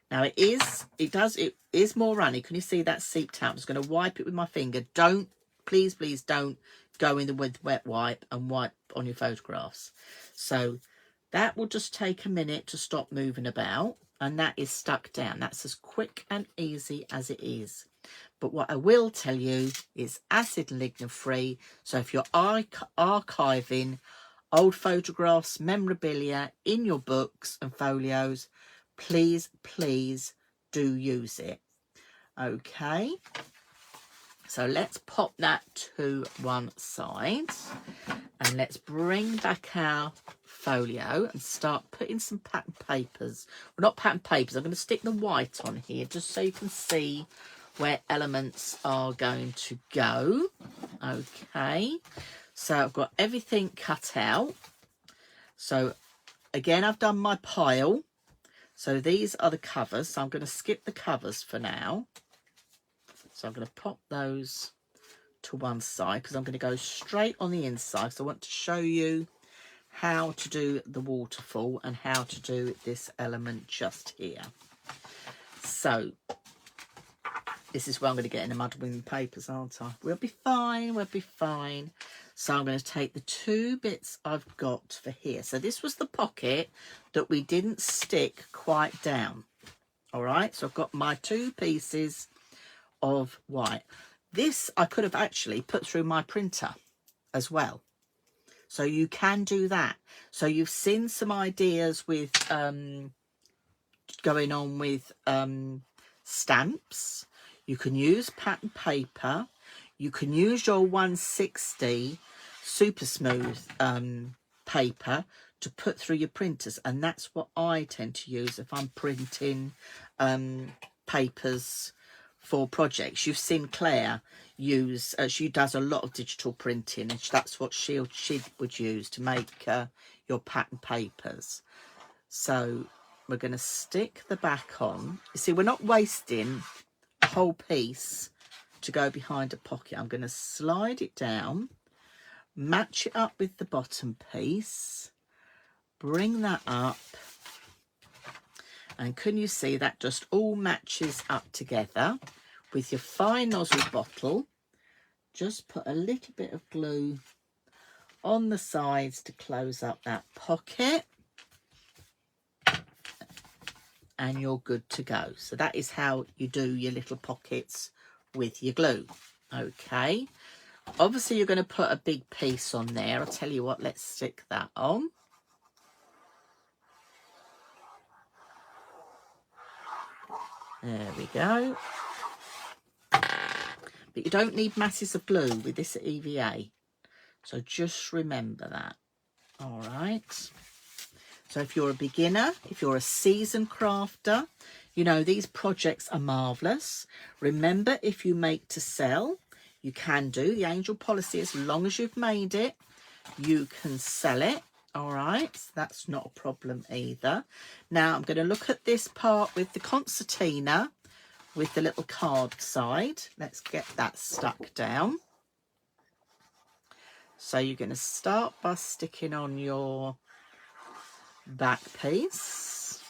Now it is more runny. Can you see that seeped out? I'm just going to wipe it with my finger. Don't, please don't go in with wet wipe and wipe on your photographs. So that will just take a minute to stop moving about, and that is stuck down. That's as quick and easy as it is. But what I will tell you is acid and lignin free. So if you're archiving old photographs, memorabilia in your books and folios, please do use it. Okay, so let's pop that to one side and let's bring back our folio and start putting some pattern papers. Well, not pattern papers, I'm going to stick the white on here just so you can see where elements are going to go. Okay, so I've got everything cut out. So again, I've done my pile. So these are the covers. So I'm going to skip the covers for now. So I'm going to pop those to one side because I'm going to go straight on the inside. So I want to show you how to do the waterfall and how to do this element just here. So this is where I'm going to get in the mud with the papers, aren't I? We'll be fine. We'll be fine. So I'm going to take the two bits I've got for here. So this was the pocket that we didn't stick quite down. All right. So I've got my two pieces of white. This I could have actually put through my printer as well. So you can do that. So you've seen some ideas with going on with stamps. You can use pattern paper. You can use your 160 super smooth paper to put through your printers, and that's what I tend to use if I'm printing papers for projects. You've seen Claire use, she does a lot of digital printing, and that's what she would use to make your pattern papers. So we're going to stick the back on. You see, we're not wasting a whole piece to go behind a pocket. I'm going to slide it down, match it up with the bottom piece, bring that up, and can you see that just all matches up together? With your fine nozzle bottle, just put a little bit of glue on the sides to close up that pocket, and you're good to go. So that is how you do your little pockets with your glue. Okay, obviously you're going to put a big piece on there. I'll tell you what, let's stick that on. There we go. But you don't need masses of glue with this EVA. So just remember that. All right. So if you're a beginner, if you're a seasoned crafter, you know, these projects are marvellous. Remember, if you make to sell, you can do the angel policy. As long as you've made it, you can sell it. All right. So that's not a problem either. Now I'm going to look at this part with the concertina with the little card side. Let's get that stuck down. So you're going to start by sticking on your back piece.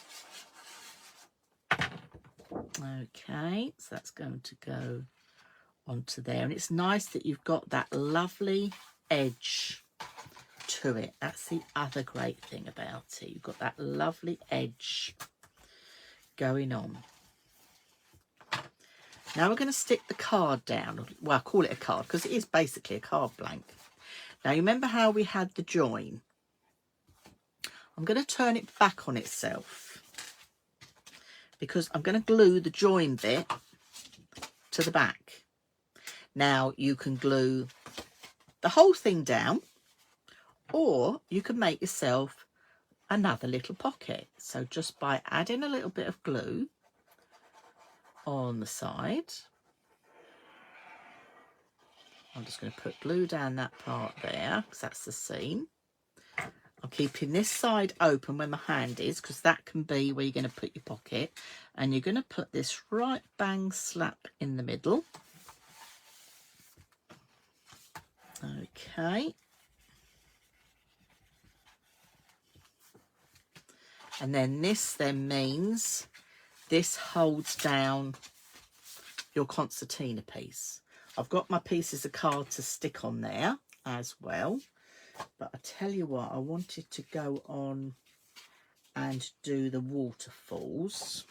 Okay, so that's going to go onto there, and it's nice that you've got that lovely edge to it. That's the other great thing about it. You've got that lovely edge going on. Now we're going to stick the card down. Well, I call it a card because it is basically a card blank. Now you remember how we had the join? I'm going to turn it back on itself because I'm going to glue the join bit to the back. Now you can glue the whole thing down, or you can make yourself another little pocket. So just by adding a little bit of glue on the side, I'm just going to put glue down that part there because that's the seam. I'm keeping this side open where my hand is because that can be where you're going to put your pocket. And you're going to put this right bang slap in the middle. Okay. And then this then means this holds down your concertina piece. I've got my pieces of card to stick on there as well. But I tell you what, I wanted to go on and do the waterfalls.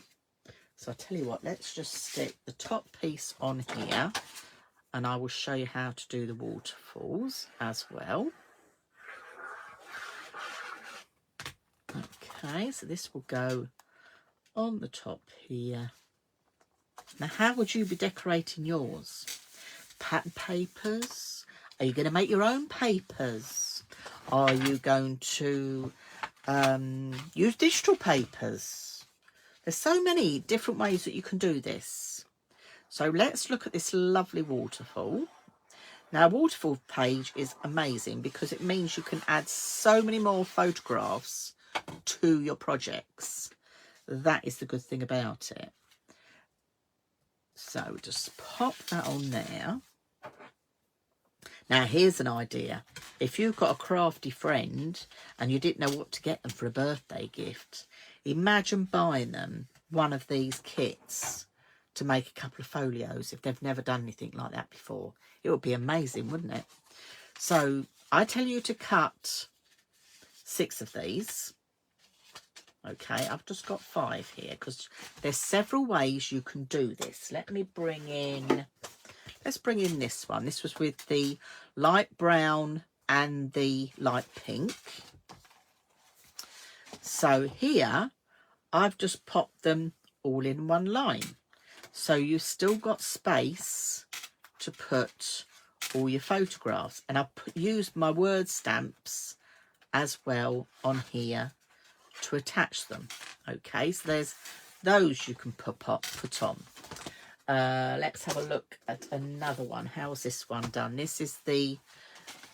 So I tell you what, let's just stick the top piece on here and I will show you how to do the waterfalls as well. Okay, so this will go on the top here. Now, how would you be decorating yours? Pattern papers? Are you going to make your own papers? Are you going to use digital papers? There's so many different ways that you can do this. So let's look at this lovely waterfall. Now, a waterfall page is amazing because it means you can add so many more photographs to your projects. That is the good thing about it. So just pop that on there. Now, here's an idea. If you've got a crafty friend and you didn't know what to get them for a birthday gift, imagine buying them one of these kits to make a couple of folios if they've never done anything like that before. It would be amazing, wouldn't it? So I tell you to cut 6 of these. Okay, I've just got 5 here because there's several ways you can do this. Let me bring in, let's bring in this one. This was with the light brown and the light pink. So here, I've just popped them all in one line. So you've still got space to put all your photographs. And I've used my word stamps as well on here to attach them. Okay, so there's those you can put on. Let's have a look at another one. How's this one done? This is the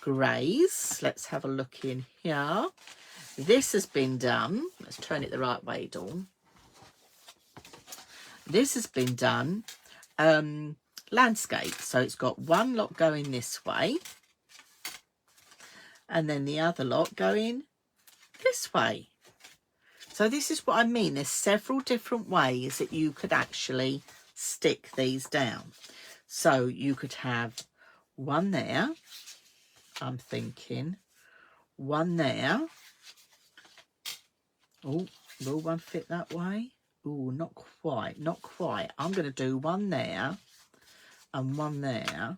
greys. Let's have a look in here. This has been done. Let's turn it the right way, Dawn. This has been done landscape. So it's got one lot going this way and then the other lot going this way. So this is what I mean. There's several different ways that you could actually stick these down. So you could have one there. I'm thinking one there. Oh, will one fit that way? Oh, not quite, not quite. I'm going to do one there and one there.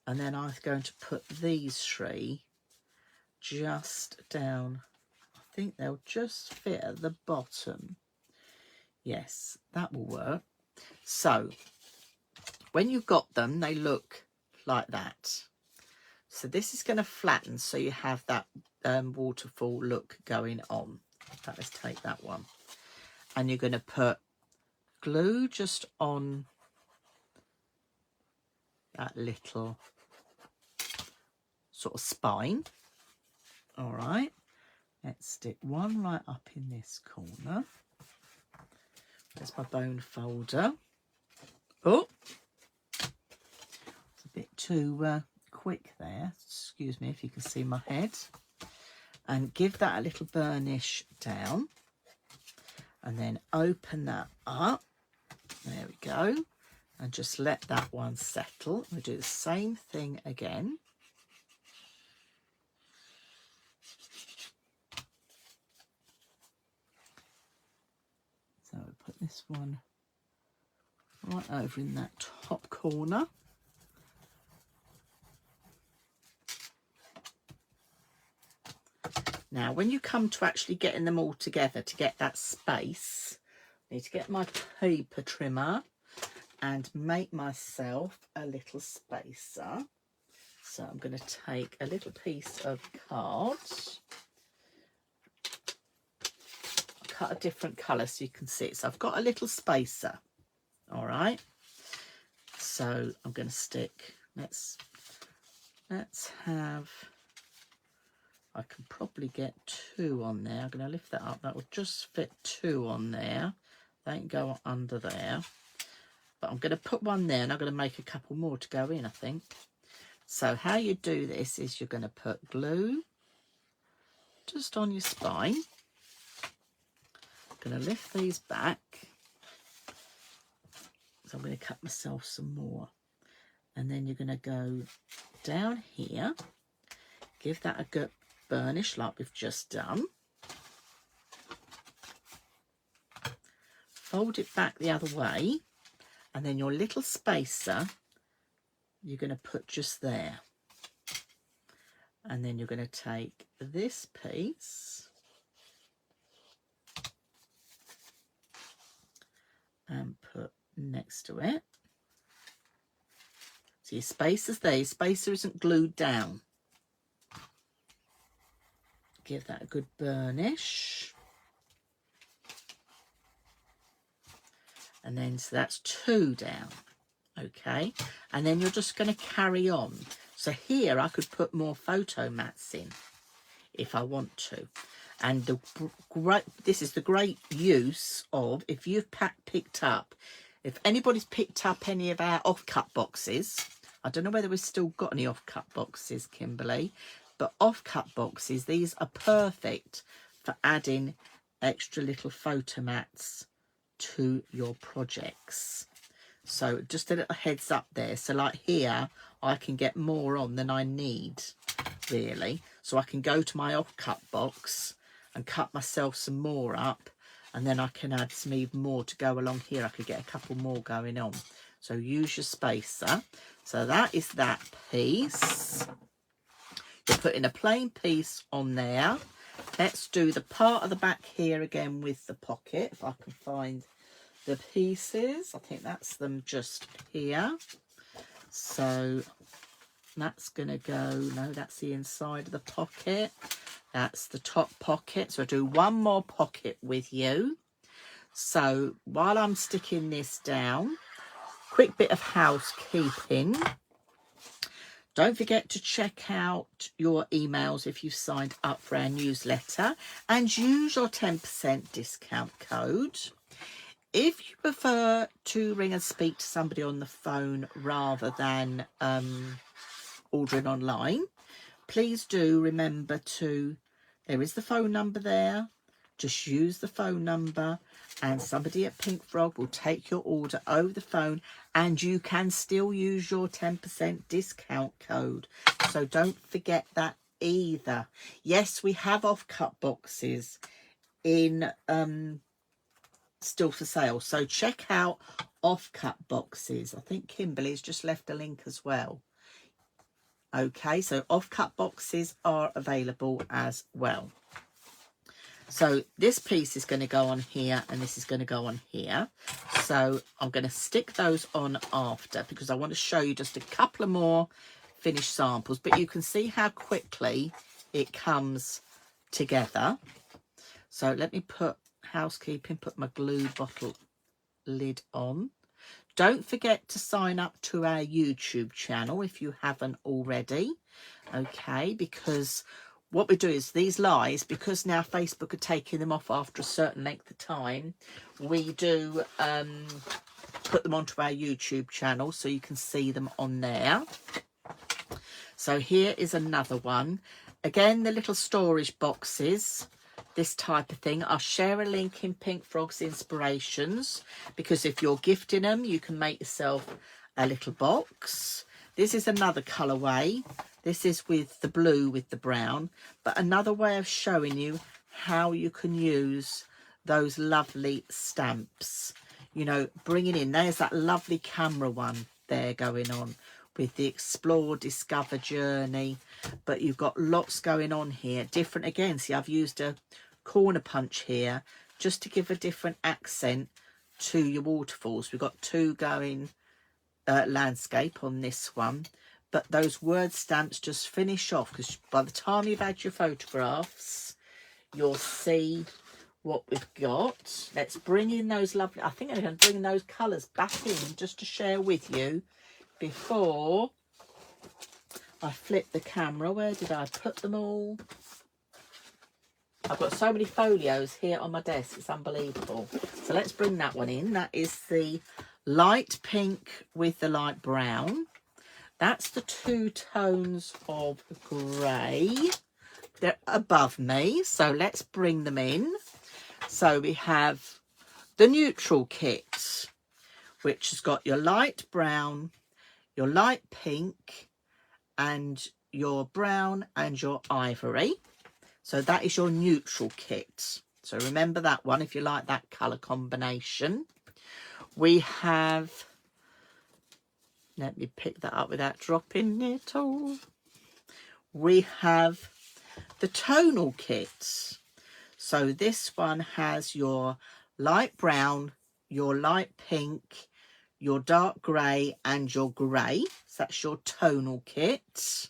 And then I'm going to put these 3 just down. I think they'll just fit at the bottom. Yes, that will work. So when you've got them, they look like that. So this is going to flatten so you have that waterfall look going on. Let's take that one. And you're going to put glue just on that little sort of spine. All right. Let's stick one right up in this corner. There's my bone folder. Oh, it's a bit too quick there. Excuse me if you can see my head. And give that a little burnish down. And then open that up. There we go. And just let that one settle. We'll do the same thing again. So we'll put this one right over in that top corner. Now, when you come to actually getting them all together to get that space, I need to get my paper trimmer and make myself a little spacer. So I'm going to take a little piece of card. Cut a different colour so you can see it. So I've got a little spacer. All right. So I'm going to stick, let's let's have, I can probably get 2 on there. I'm going to lift that up. That will just fit 2 on there. They can go under there. But I'm going to put 1 there, and I'm going to make a couple more to go in, I think. So how you do this is you're going to put glue just on your spine. I'm going to lift these back. So I'm going to cut myself some more. And then you're going to go down here. Give that a good burnish like we've just done. Fold it back the other way. And then your little spacer, you're going to put just there. And then you're going to take this piece and put next to it. So your spacer's there. Your spacer isn't glued down. Give that a good burnish. And then, so that's 2 down. Okay. And then you're just going to carry on. So here I could put more photo mats in if I want to. And this is the great use of, if you've picked up, if anybody's picked up any of our off-cut boxes, I don't know whether we've still got any off-cut boxes, Kimberly, but off-cut boxes, these are perfect for adding extra little photo mats to your projects. So just a little heads up there. So like here, I can get more on than I need, really. So I can go to my off-cut box and cut myself some more up, and then I can add some even more to go along here. I could get a couple more going on. So use your spacer. So that is that piece. You're putting a plain piece on there. Let's do the part of the back here again with the pocket, if I can find the pieces. I think that's them just here. So that's going to go, no, that's the inside of the pocket. That's the top pocket. So I'll do 1 more pocket with you. So while I'm sticking this down, quick bit of housekeeping. Don't forget to check out your emails if you've signed up for our newsletter and use your 10% discount code. If you prefer to ring and speak to somebody on the phone rather than ordering online, please do remember to, there is the phone number there. Just use the phone number and somebody at Pink Frog will take your order over the phone, and you can still use your 10% discount code. So don't forget that either. Yes, we have off-cut boxes in still for sale. So check out off-cut boxes. I think Kimberly's just left a link as well. Okay, so off-cut boxes are available as well. So this piece is going to go on here and this is going to go on here. So I'm going to stick those on after because I want to show you just a couple of more finished samples. But you can see how quickly it comes together. So let me put housekeeping, put my glue bottle lid on. Don't forget to sign up to our YouTube channel if you haven't already. Okay, because what we do is these lives, because now Facebook are taking them off after a certain length of time, we do put them onto our YouTube channel so you can see them on there. So here is another one. Again, the little storage boxes, this type of thing. I'll share a link in Pink Frog's Inspirations because if you're gifting them, you can make yourself a little box. This is another colourway. This is with the blue with the brown, but another way of showing you how you can use those lovely stamps. You know, bringing in, there's that lovely camera one there going on with the Explore, Discover Journey, but you've got lots going on here. Different again, see I've used a corner punch here just to give a different accent to your waterfalls. We've got 2 going landscape on this one. But those word stamps just finish off because by the time you've had your photographs, you'll see what we've got. Let's bring in those lovely, I think I'm going to bring those colours back in just to share with you before I flipped the camera. Where did I put them all? I've got so many folios here on my desk. It's unbelievable. So let's bring that one in. That is the light pink with the light brown. That's the 2 tones of grey. They're above me. So let's bring them in. So we have the neutral kit, which has got your light brown, your light pink, and your brown and your ivory. So that is your neutral kit. So remember that one if you like that colour combination. We have, let me pick that up without dropping it all. We have the tonal kits. So this one has your light brown, your light pink, your dark grey and your grey. So that's your tonal kit.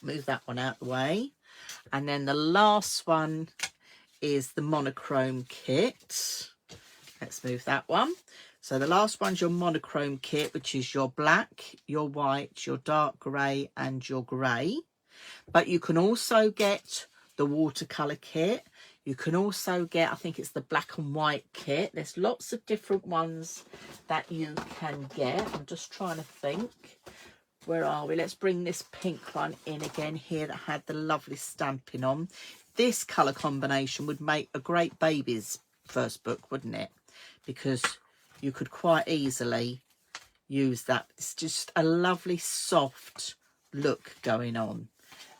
Move that one out of the way. And then the last one is the monochrome kit. Let's move that one. So the last one's your monochrome kit, which is your black, your white, your dark grey and your grey. But you can also get the watercolour kit. You can also get, I think it's the black and white kit. There's lots of different ones that you can get. I'm just trying to think. Where are we? Let's bring this pink one in again here that had the lovely stamping on. This colour combination would make a great baby's first book, wouldn't it? Because you could quite easily use that. It's just a lovely soft look going on.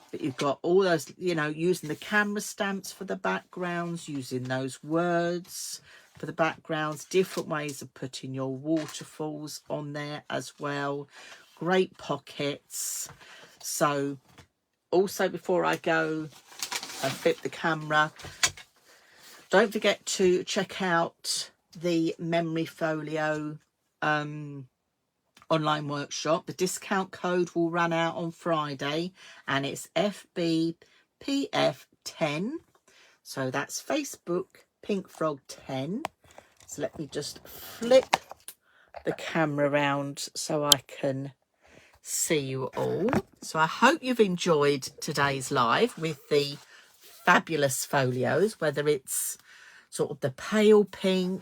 But you've got all those, you know, using the camera stamps for the backgrounds, using those words for the backgrounds, different ways of putting your waterfalls on there as well. Great pockets. So also before I go and flip the camera, don't forget to check out the Memory Folio online workshop. The discount code will run out on Friday and it's FBPF10. So that's Facebook Pink Frog 10. So let me just flip the camera around so I can see you all. So I hope you've enjoyed today's live with the fabulous folios, whether it's sort of the pale pink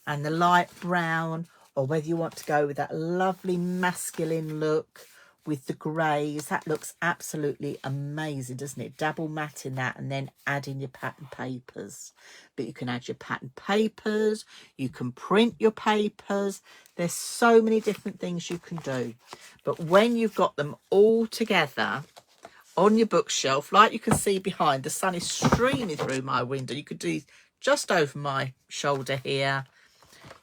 and the light brown, or whether you want to go with that lovely masculine look with the greys. That looks absolutely amazing, doesn't it? Double matte in that and then add in your pattern papers. But you can add your pattern papers, you can print your papers. There's so many different things you can do. But when you've got them all together on your bookshelf, like you can see behind, the sun is streaming through my window. You could do just over my shoulder here.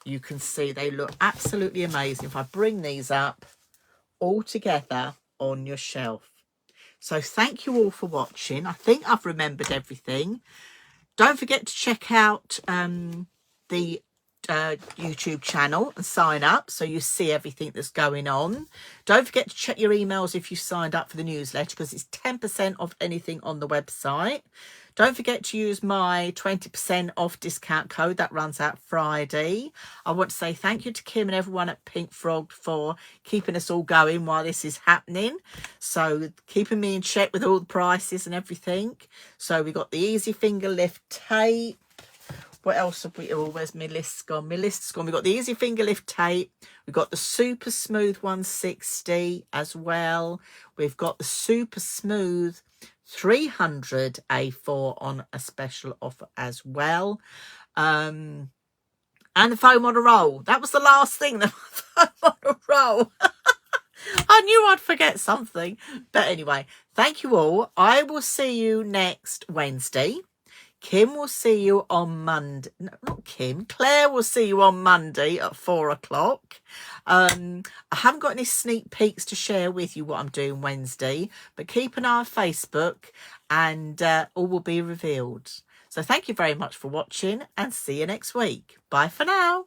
You can see they look absolutely amazing if I bring these up all together on your shelf. So thank you all for watching. I think I've remembered everything. Don't forget to check out the YouTube channel and sign up so you see everything that's going on. Don't forget to check your emails if you signed up for the newsletter, because it's 10% off anything on the website. Don't forget to use my 20% off discount code that runs out Friday. I want to say thank you to Kim and everyone at Pink Frog for keeping us all going while this is happening. So keeping me in check with all the prices and everything. So we got the easy finger lift tape. What else have we? Oh, where's my list gone? My list's gone. We've got the easy finger lift tape. We've got the super smooth 160 as well. We've got the super smooth 300 A4 on a special offer as well. And the foam on a roll. That was the last thing, the foam on a roll. I knew I'd forget something. But anyway, thank you all. I will see you next Wednesday. Kim will see you on Monday. No, not Kim. Claire will see you on Monday at 4 o'clock. I haven't got any sneak peeks to share with you what I'm doing Wednesday, but keep an eye on Facebook and all will be revealed. So thank you very much for watching and see you next week. Bye for now.